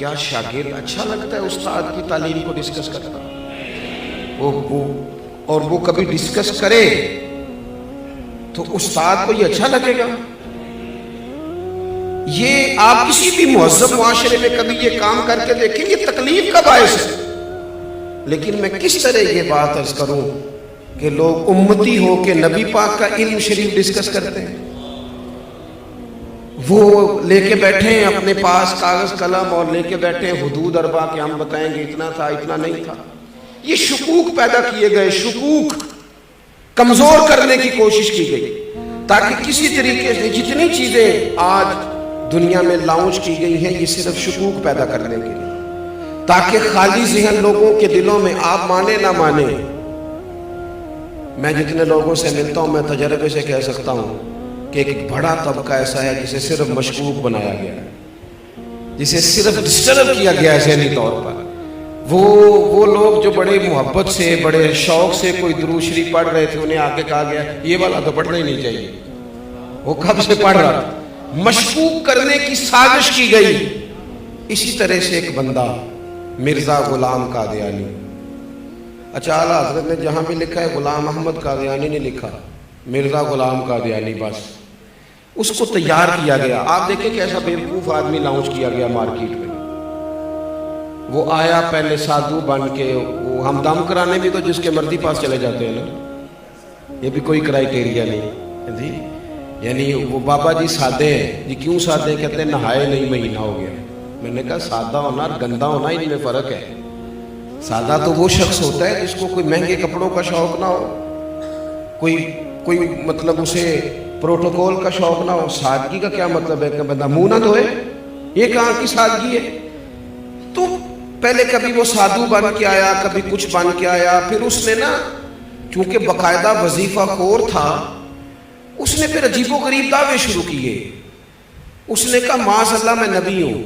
کیا شاگرد اچھا لگتا ہے استاد کی تعلیم کو ڈسکس کرتا؟ وہ کبھی ڈسکس کرے تو استاد کو یہ اچھا لگے گا؟ یہ آپ کسی بھی مہذب معاشرے میں کبھی یہ کام کر کے دیکھیں، یہ تکلیف کا باعث ہے۔ لیکن میں کس طرح یہ بات عرض کروں کہ لوگ امتی ہو کے نبی پاک کا علم شریف ڈسکس کرتے ہیں، وہ لے کے بیٹھے ہیں اپنے پاس کاغذ قلم اور لے کے بیٹھے ہیں حدود اربع کہ ہم بتائیں گے اتنا تھا اتنا نہیں تھا۔ یہ شکوک پیدا کیے گئے، شکوک کمزور کرنے کی کوشش کی گئی تاکہ کسی طریقے سے جتنی چیزیں آج دنیا میں لانچ کی گئی ہیں یہ صرف شکوک پیدا کرنے کے لیے، تاکہ خالی ذہن لوگوں کے دلوں میں، آپ مانے نہ مانے، میں جتنے لوگوں سے ملتا ہوں میں تجربے سے کہہ سکتا ہوں کہ ایک بڑا طبقہ ایسا ہے جسے صرف مشکوک بنایا گیا ہے، جسے صرف ڈسٹرب کیا گیا ہے ذہنی طور پر۔ وہ لوگ جو بڑے محبت سے، بڑے شوق سے کوئی درود شریف پڑھ رہے تھے، انہیں آگے کہا گیا یہ والا تو پڑھنا ہی نہیں چاہیے، وہ کب سے پڑھ رہا تھا، مشکوک کرنے کی سازش کی گئی۔ اسی طرح سے ایک بندہ مرزا غلام قادیانی، اچھا اعلیٰ حضرت نے جہاں بھی لکھا ہے غلام احمد قادیانی نے لکھا، مرزا غلام قادیانی بس، اس کو تیار کیا گیا۔ آپ دیکھیں کہ ایسا بیوقوف آدمی لانچ کیا گیا مارکیٹ میں، وہ آیا پہلے سادھو بن کے، وہ ہم دم کرانے بھی تو جس کے مرضی پاس چلے جاتے ہیں نا، یہ بھی کوئی کرائیٹیریا نہیں جی، یعنی وہ بابا جی سادے ہیں جی، کیوں سادے ہیں؟ کہتے ہیں نہائے نہیں مہینہ ہو گیا۔ میں نے کہا سادہ ہونا اور گندا ہونا ان میں فرق ہے۔ سادہ تو وہ شخص ہوتا ہے جس کو کوئی مہنگے کپڑوں کا شوق نہ ہو، کوئی مطلب اسے پروٹوکول کا شوق نہ ہو۔ سادگی کا کیا مطلب ہے کہ بندہ منہ نہ دھوئے؟ یہ کہاں کی سادگی ہے؟ تو پہلے کبھی وہ سادھو بن کے آیا، کبھی کچھ بن کے آیا، پھر اس نے نا چونکہ باقاعدہ وظیفہ خور تھا، اس نے پھر عجیب و غریب دعوے شروع کیے۔ اس نے کہا معاذ اللہ میں نبی ہوں،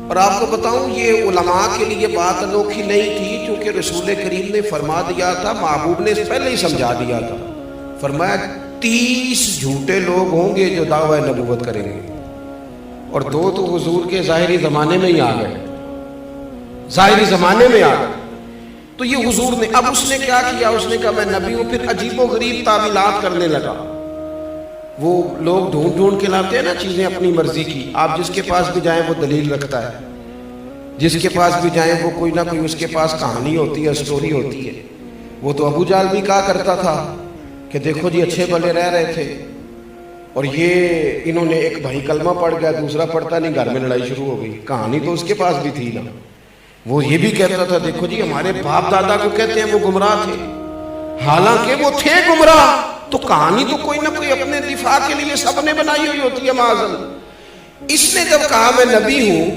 اور آپ کو بتاؤں یہ علماء کے لیے بات انوکھی نہیں تھی، چونکہ رسول کریم نے فرما دیا تھا، محبوب نے پہلے ہی سمجھا دیا تھا، فرمایا 30 جھوٹے لوگ ہوں گے جو دعوی نبوت کریں گے، اور 2 تو حضور کے ظاہری زمانے میں ہی آ گئے، ظاہری زمانے میں آ گئے۔ تو یہ حضور نے، اب اس نے کیا کیا؟ اس نے کہا میں نبی ہوں، پھر عجیب و غریب تعویلات کرنے لگا۔ وہ لوگ ڈھونڈ کے لاتے ہیں نا چیزیں اپنی مرضی کی، آپ جس کے پاس بھی جائیں وہ دلیل رکھتا ہے، جس کے پاس بھی جائیں وہ کوئی نہ کوئی اس کے پاس کہانی ہوتی ہے، سٹوری ہوتی ہے۔ وہ تو ابو جہل بھی کہا کرتا تھا کہ دیکھو جی اچھے بھلے رہ رہے تھے، اور یہ انہوں نے ایک بھائی کلمہ پڑھ گیا، دوسرا پڑھتا نہیں، گھر میں لڑائی شروع ہو گئی۔ کہانی تو اس کے پاس بھی تھی نا، وہ یہ بھی کہتا تھا دیکھو جی ہمارے باپ دادا کو کہتے ہیں وہ گمراہ تھے، حالانکہ وہ تھے گمراہ۔ تو کہانی تو کوئی نہ کوئی اپنے دفاع کے لیے سب نے بنائی ہوئی ہوتی ہے معاذ اللہ۔ اس نے جب کہا میں نبی ہوں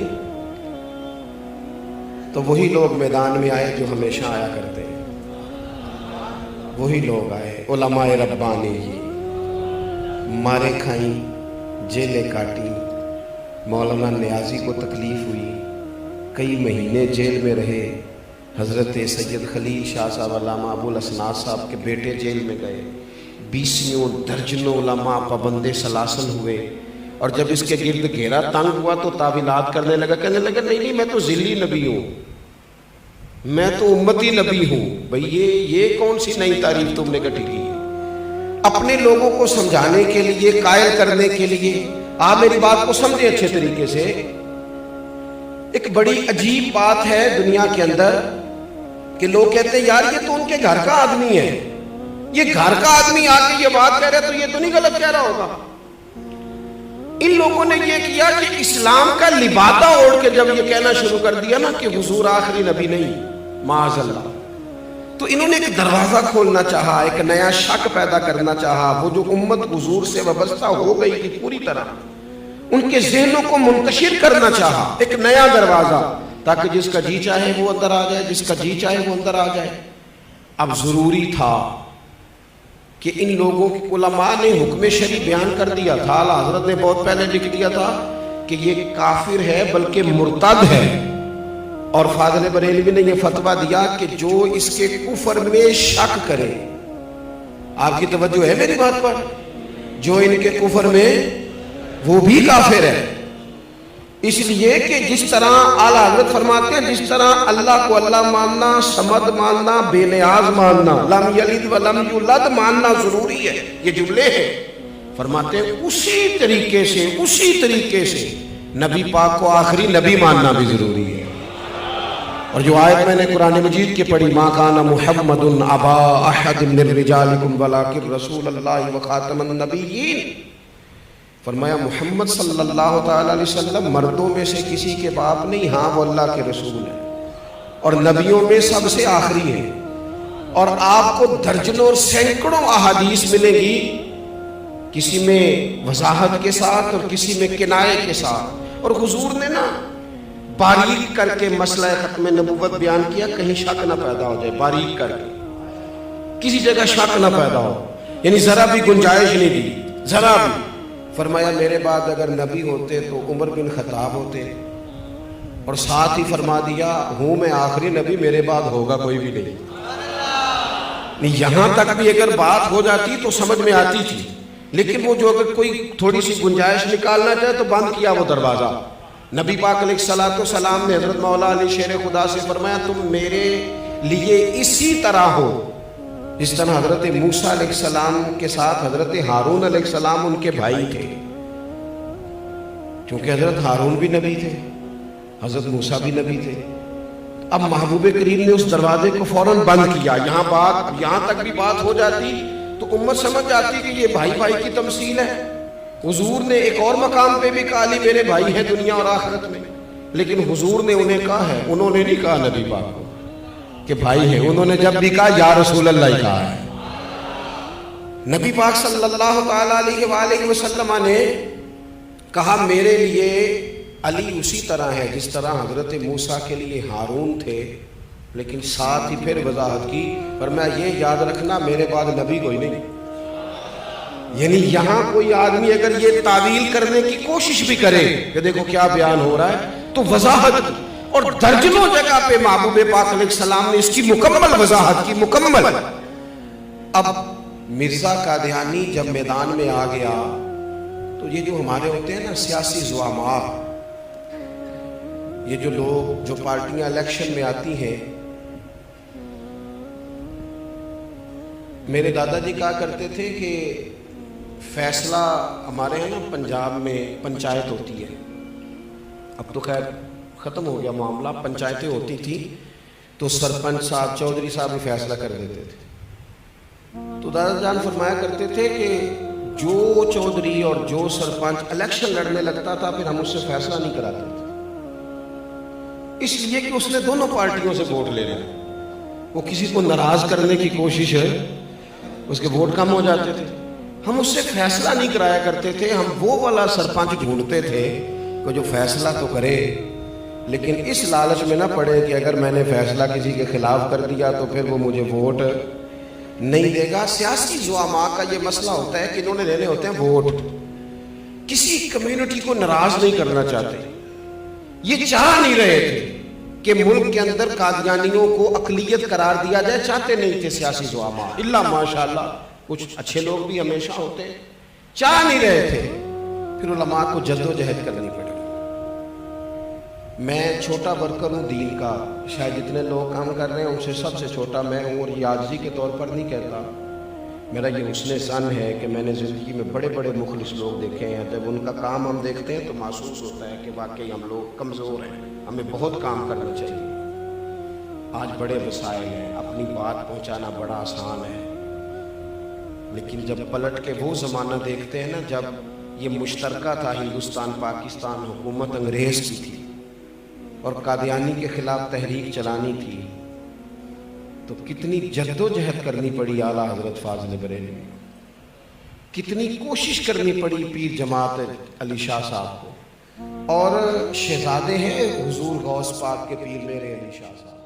تو وہی لوگ میدان میں آئے جو ہمیشہ آیا کرتے ہیں، وہی لوگ آئے، علماء ربانی جی، مارے کھائیں، جیلیں کاٹی، مولانا نیازی کو تکلیف ہوئی، کئی مہینے جیل میں رہے، حضرت سید خلیل شاہ صاحب علامہ ابو الاسناد صاحب کے بیٹے جیل میں گئے، 20 درجنوں علماء پابند سلاسل ہوئے، اور جب اس کے گرد گھیرا تنگ ہوا تو تعویلات کرنے لگا، کہنے لگا نہیں میں تو ذلی نبی ہوں، میں تو امتی نبی ہوں۔ بھئی یہ کون سی نئی تعریف تم نے گٹھی کی ہے؟ اپنے لوگوں کو سمجھانے کے لیے، قائل کرنے کے لیے، آپ میری بات کو سمجھیں اچھے طریقے سے۔ ایک بڑی عجیب بات ہے دنیا کے اندر کہ لوگ کہتے ہیں یار یہ تو ان کے گھر کا آدمی ہے، یہ گھر کا آدمی آ کے یہ بات کہہ رہا ہے تو یہ تو نہیں غلط کہہ رہا ہوگا۔ ان لوگوں نے یہ کیا کہ اسلام کا لبادہ اوڑھ کے جب یہ کہنا شروع کر دیا نا کہ حضور آخری نبی نہیں، معاذ اللہ، تو انہوں نے ایک دروازہ کھولنا چاہا، ایک نیا شک پیدا کرنا چاہا۔ وہ جو امت حضور سے وابستہ ہو گئی تھی پوری طرح، ان کے ذہنوں کو منتشر کرنا چاہا، ایک نیا دروازہ، تاکہ جس کا جی چاہے وہ اندر آ جائے، جس کا جی چاہے وہ اندر آ جائے۔ اب ضروری تھا کہ ان لوگوں کی علماء نے حکم شرعی بیان کر دیا تھا، اعلیٰ حضرت نے بہت پہلے لکھ دیا تھا کہ یہ کافر ہے بلکہ مرتد ہے، اور فاضل بریلوی نے یہ فتویٰ دیا کہ جو اس کے کفر میں شک کرے، آپ کی توجہ ہے میری بات پر، جو ان کے کفر میں وہ بھی کافر ہے۔ اس لیے کہ جس طرح اعلیٰ حضرت فرماتے ہیں جس طرح اللہ کو اللہ ماننا، صمد ماننا، بے نیاز ماننا، لم یلد ولم یولد ماننا ضروری ہے، یہ جملے ہیں، فرماتے ہیں اسی طریقے سے نبی پاک کو آخری نبی ماننا بھی ضروری ہے۔ اور جو آیت میں نے قرآن مجید کی پڑھی، ما کان محمد ابا احد من رجالکم ولکن رسول اللہ وخاتم النبیین، فرمایا محمد صلی اللہ تعالی علیہ وسلم مردوں میں سے کسی کے باپ نہیں، ہاں وہ اللہ کے رسول ہیں اور نبیوں میں سب سے آخری ہیں۔ اور آپ کو درجنوں اور سینکڑوں احادیث ملے گی، کسی میں وضاحت کے ساتھ اور کسی میں کنایے کے ساتھ، اور حضور نے نا باریک کر کے مسئلہ ختم نبوت بیان کیا، کہیں شک نہ پیدا ہو جائے، باریک کر کے کسی جگہ شک نہ پیدا ہو، یعنی ذرا بھی گنجائش نہیں دی، ذرا بھی۔ فرمایا میرے بعد اگر نبی ہوتے تو عمر بن خطاب ہوتے، اور ساتھ ہی فرما دیا ہوں میں آخری نبی، میرے بعد ہوگا کوئی بھی نہیں۔ یہاں تک بھی اگر بات ہو جاتی تو سمجھ میں آتی تھی، لیکن وہ جو اگر کوئی تھوڑی سی گنجائش نکالنا چاہے تو بند کیا وہ دروازہ۔ نبی پاک علیہ السلام نے حضرت مولا علی شیر خدا سے فرمایا تم میرے لیے اسی طرح ہو جس طرح حضرت موسیٰ علیہ السلام کے ساتھ حضرت ہارون علیہ السلام ان کے بھائی تھے، کیونکہ حضرت ہارون بھی نبی تھے، حضرت موسیٰ بھی نبی تھے۔ اب محبوب کریم نے اس دروازے کو فوراً بند کیا۔ یہاں تک بھی بات ہو جاتی تو امت سمجھ جاتی کہ یہ بھائی بھائی کی تمثیل ہے۔ حضور نے ایک اور مقام پہ بھی کہا علی میرے بھائی ہیں دنیا اور آخرت میں، لیکن حضور نے انہیں کہا ہے، انہوں نے نہیں کہا نبی پاک کو کہ بھائی ہیں، انہوں نے جب بھی کہا یا رسول اللہ ہی کہا ہے۔ نبی پاک صلی اللہ تعالیٰ علیہ وآلہ وسلم نے کہا میرے لیے علی اسی طرح ہے جس طرح حضرت موسیٰ کے لیے ہارون تھے، لیکن ساتھ ہی پھر وضاحت کی، فرمایا یہ یاد رکھنا میرے بعد نبی کوئی نہیں۔ یعنی یہاں کوئی آدمی اگر یہ تعویل کرنے کی کوشش بھی کرے کہ دیکھو کیا بیان ہو رہا ہے، تو وضاحت اور درجنوں جگہ پہ محبوب پاک علیہ السلام نے اس کی مکمل وضاحت کی، مکمل۔ اب مرزا قادیانی جب میدان میں آ گیا تو یہ جو ہمارے ہوتے ہیں نا سیاسی زعماء، یہ جو لوگ جو پارٹیاں الیکشن میں آتی ہیں، میرے دادا جی کہا کرتے تھے کہ فیصلہ ہمارے ہیں نا پنجاب میں پنچایت ہوتی ہے، اب تو خیر ختم ہو گیا معاملہ، پنچایتیں ہوتی تھی تو سرپنچ صاحب چودھری صاحب بھی فیصلہ کر دیتے تھے۔ تو دادا جان فرمایا کرتے تھے کہ جو چودھری اور جو سرپنچ الیکشن لڑنے لگتا تھا پھر ہم اس سے فیصلہ نہیں کراتے تھے، اس لیے کہ اس نے دونوں پارٹیوں سے ووٹ لے لیا، وہ کسی کو ناراض کرنے کی کوشش ہے، اس کے ووٹ کم ہو جاتے تھے۔ ہم اس سے فیصلہ نہیں کرایا کرتے تھے، ہم وہ والا سرپنچ ڈھونڈتے تھے کہ جو فیصلہ تو کرے لیکن اس لالچ میں نہ پڑے کہ اگر میں نے فیصلہ کسی کے خلاف کر دیا تو پھر وہ مجھے ووٹ نہیں دے گا۔ سیاسی زعماء کا یہ مسئلہ ہوتا ہے کہ انہوں نے لینے ہوتے ہیں ووٹ، کسی کمیونٹی کو ناراض نہیں کرنا چاہتے، یہ چاہ نہیں رہے تھے کہ ملک کے اندر قادیانیوں کو اقلیت قرار دیا جائے، چاہتے نہیں تھے سیاسی زعماء، الا ماشاءاللہ کچھ اچھے لوگ بھی ہمیشہ ہوتے ہیں، چاہ نہیں رہے تھے۔ پھر علماء کو جدوجہد کرنی پڑی۔ میں چھوٹا ورکر ہوں دین کا، شاید جتنے لوگ کام کر رہے ہیں ان سے سب سے چھوٹا میں ہوں، اور یہ عاجزی کے طور پر نہیں کہتا، میرا یہ حسن ظن ہے کہ میں نے زندگی میں بڑے بڑے مخلص لوگ دیکھے ہیں، جب ان کا کام ہم دیکھتے ہیں تو محسوس ہوتا ہے کہ واقعی ہم لوگ کمزور ہیں، ہمیں بہت کام کرنا چاہیے۔ آج بڑے وسائل ہیں، اپنی بات پہنچانا بڑا آسان ہے، لیکن جب پلٹ کے وہ زمانہ دیکھتے ہیں نا جب یہ مشترکہ تھا، ہندوستان پاکستان حکومت انگریز کی تھی اور قادیانی کے خلاف تحریک چلانی تھی، تو کتنی جد و جہد کرنی پڑی اعلیٰ حضرت فاضل بریلوی، کتنی کوشش کرنی پڑی پیر جماعت علی شاہ صاحب کو، اور شہزادے ہیں حضور غوث پاک کے پیر میرے علی شاہ صاحب۔